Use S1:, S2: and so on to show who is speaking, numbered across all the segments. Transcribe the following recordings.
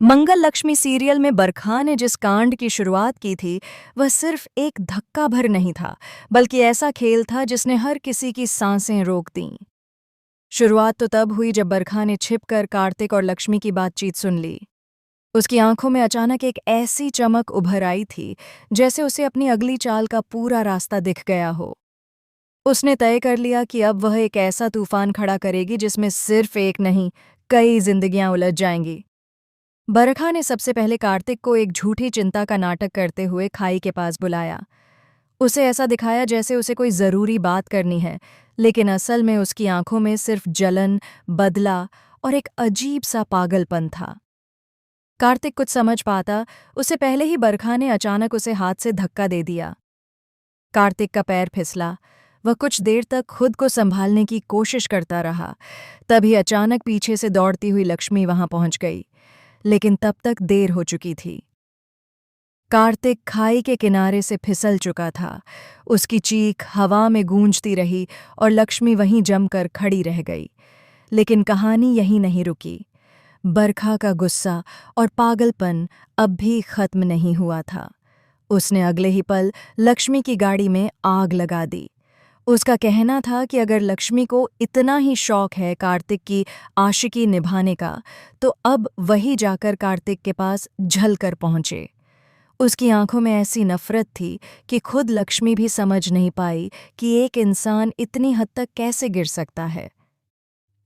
S1: मंगल Lakshmi serial में बरखा ने जिस कांड की शुरुआत की थी, वह सिर्फ एक धक्का भर नहीं था, बल्कि ऐसा खेल था जिसने हर किसी की सांसें रोक दीं। शुरुआत तो तब हुई जब बरखा ने छिपकर कार्तिक और लक्ष्मी की बातचीत सुन ली। उसकी आंखों में अचानक एक ऐसी चमक उभर आई थी, जैसे उसे अपनी अगली चाल का पूरा रास्ता दिख गया हो। उसने तय कर लिया कि अब वह एक ऐसा तूफान खड़ा करेगी जिसमें सिर्फ एक नहीं, कई जिंदगियां उलझ जाएंगी। बरखा ने सबसे पहले कार्तिक को एक झूठी चिंता का नाटक करते हुए खाई के पास बुलाया। उसे ऐसा दिखाया जैसे उसे कोई जरूरी बात करनी है, लेकिन असल में उसकी आंखों में सिर्फ जलन, बदला और एक अजीब सा पागलपन था। कार्तिक कुछ समझ पाता उससे पहले ही बरखा ने अचानक उसे हाथ से धक्का दे दिया। कार्तिक का पैर फिसला। वह कुछ देर तक खुद को संभालने की कोशिश करता रहा। तभी अचानक पीछे से दौड़ती हुई लक्ष्मी वहां पहुंच गई, लेकिन तब तक देर हो चुकी थी। कार्तिक खाई के किनारे से फिसल चुका था। उसकी चीख हवा में गूंजती रही और लक्ष्मी वहीं जमकर खड़ी रह गई। लेकिन कहानी यहीं नहीं रुकी। बरखा का गुस्सा और पागलपन अब भी खत्म नहीं हुआ था। उसने अगले ही पल लक्ष्मी की गाड़ी में आग लगा दी। उसका कहना था कि अगर लक्ष्मी को इतना ही शौक है कार्तिक की आशिकी निभाने का, तो अब वही जाकर कार्तिक के पास झल कर पहुंचे। उसकी आंखों में ऐसी नफरत थी कि खुद लक्ष्मी भी समझ नहीं पाई कि एक इंसान इतनी हद तक कैसे गिर सकता है।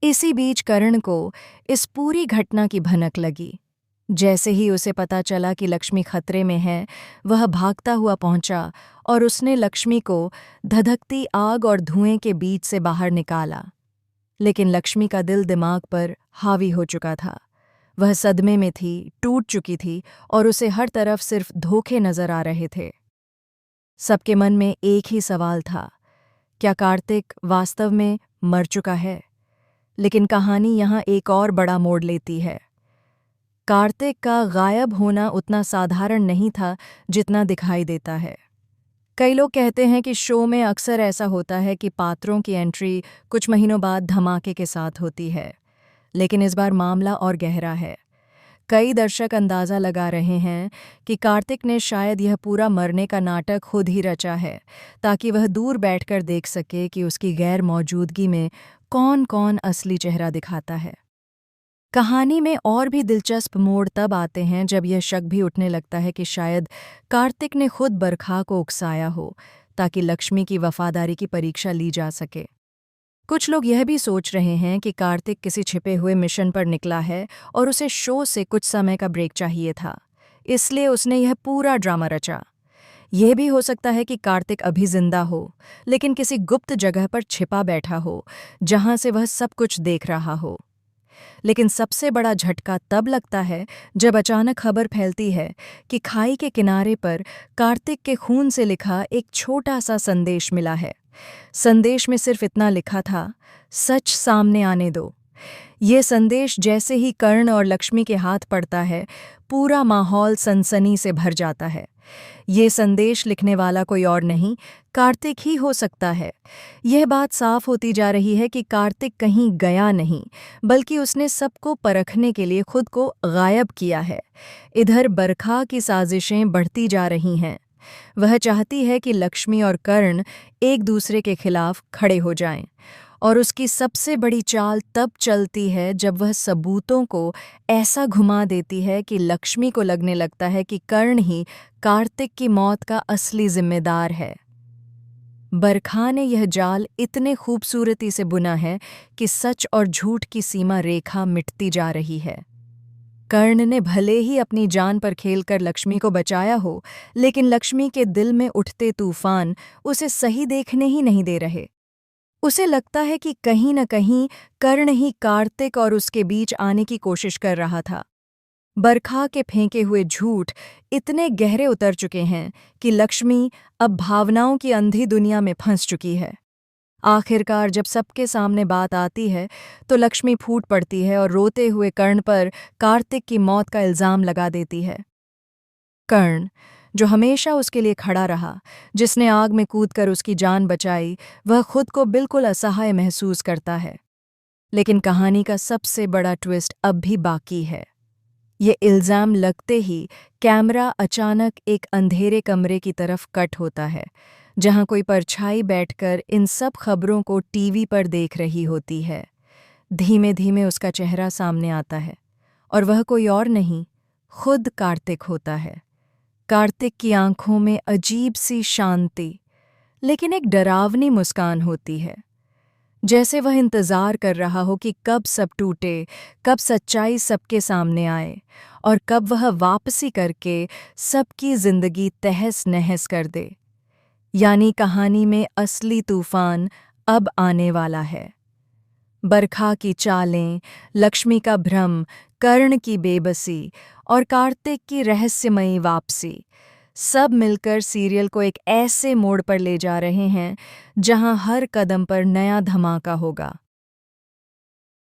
S1: इसी बीच कर्ण को इस पूरी घटना की भनक लगी। जैसे ही उसे पता चला कि लक्ष्मी खतरे में है, वह भागता हुआ पहुंचा और उसने लक्ष्मी को धधकती आग और धुएं के बीच से बाहर निकाला। लेकिन लक्ष्मी का दिल दिमाग पर हावी हो चुका था। वह सदमे में थी, टूट चुकी थी और उसे हर तरफ सिर्फ धोखे नजर आ रहे थे। सबके मन में एक ही सवाल था, क्या कार्तिक वास्तव में मर चुका है? लेकिन कहानी यहाँ एक और बड़ा मोड़ लेती है। कार्तिक का गायब होना उतना साधारण नहीं था जितना दिखाई देता है। कई लोग कहते हैं कि शो में अक्सर ऐसा होता है कि पात्रों की एंट्री कुछ महीनों बाद धमाके के साथ होती है, लेकिन इस बार मामला और गहरा है। कई दर्शक अंदाज़ा लगा रहे हैं कि कार्तिक ने शायद यह पूरा मरने का नाटक खुद ही रचा है, ताकि वह दूर बैठकर देख सके कि उसकी गैर मौजूदगी में कौन-कौन असली चेहरा दिखाता है। कहानी में और भी दिलचस्प मोड़ तब आते हैं जब यह शक भी उठने लगता है कि शायद कार्तिक ने खुद बरखा को उकसाया हो, ताकि लक्ष्मी की वफादारी की परीक्षा ली जा सके। कुछ लोग यह भी सोच रहे हैं कि कार्तिक किसी छिपे हुए मिशन पर निकला है और उसे शो से कुछ समय का ब्रेक चाहिए था, इसलिए उसने यह पूरा ड्रामा रचा। यह भी हो सकता है कि कार्तिक अभी जिंदा हो, लेकिन किसी गुप्त जगह पर छिपा बैठा हो, जहां से वह सब कुछ देख रहा हो। लेकिन सबसे बड़ा झटका तब लगता है जब अचानक खबर फैलती है कि खाई के किनारे पर कार्तिक के खून से लिखा एक छोटा सा संदेश मिला है। संदेश में सिर्फ इतना लिखा था, सच सामने आने दो। ये संदेश जैसे ही कर्ण और लक्ष्मी के हाथ पड़ता है, पूरा माहौल सनसनी से भर जाता है। ये संदेश लिखने वाला कोई और नहीं, कार्तिक ही हो सकता है। यह बात साफ होती जा रही है कि कार्तिक कहीं गया नहीं, बल्कि उसने सबको परखने के लिए खुद को गायब किया है। इधर बरखा की साजिशें बढ़ती जा रही हैं। वह चाहती है कि लक्ष्मी और कर्ण एक दूसरे के खिलाफ खड़े हो जाएं, और उसकी सबसे बड़ी चाल तब चलती है जब वह सबूतों को ऐसा घुमा देती है कि लक्ष्मी को लगने लगता है कि कर्ण ही कार्तिक की मौत का असली जिम्मेदार है। बरखा ने यह जाल इतने खूबसूरती से बुना है कि सच और झूठ की सीमा रेखा मिटती जा रही है। कर्ण ने भले ही अपनी जान पर खेलकर लक्ष्मी को बचाया हो, लेकिन लक्ष्मी के दिल में उठते तूफान उसे सही देखने ही नहीं दे रहे। उसे लगता है कि कहीं न कहीं कर्ण ही कार्तिक और उसके बीच आने की कोशिश कर रहा था। बरखा के फेंके हुए झूठ इतने गहरे उतर चुके हैं कि लक्ष्मी अब भावनाओं की अंधी दुनिया में फंस चुकी है। आखिरकार जब सबके सामने बात आती है, तो लक्ष्मी फूट पड़ती है और रोते हुए कर्ण पर कार्तिक की मौत का इल्जाम लगा देती है। कर्ण, जो हमेशा उसके लिए खड़ा रहा, जिसने आग में कूदकर उसकी जान बचाई, वह खुद को बिल्कुल असहाय महसूस करता है। लेकिन कहानी का सबसे बड़ा ट्विस्ट अब भी बाकी है। ये इल्ज़ाम लगते ही कैमरा अचानक एक अंधेरे कमरे की तरफ कट होता है, जहां कोई परछाई बैठकर इन सब खबरों को टीवी पर देख रही होती है। धीमे धीमे उसका चेहरा सामने आता है और वह कोई और नहीं, खुद कार्तिक होता है। कार्तिक की आंखों में अजीब सी शांति, लेकिन एक डरावनी मुस्कान होती है, जैसे वह इंतजार कर रहा हो कि कब सब टूटे, कब सच्चाई सबके सामने आए और कब वह वापसी करके सबकी जिंदगी तहस नहस कर दे। यानी कहानी में असली तूफान अब आने वाला है। बरखा की चालें, लक्ष्मी का भ्रम, कर्ण की बेबसी और कार्तिक की रहस्यमयी वापसी, सब मिलकर सीरियल को एक ऐसे मोड़ पर ले जा रहे हैं जहां हर कदम पर नया धमाका होगा।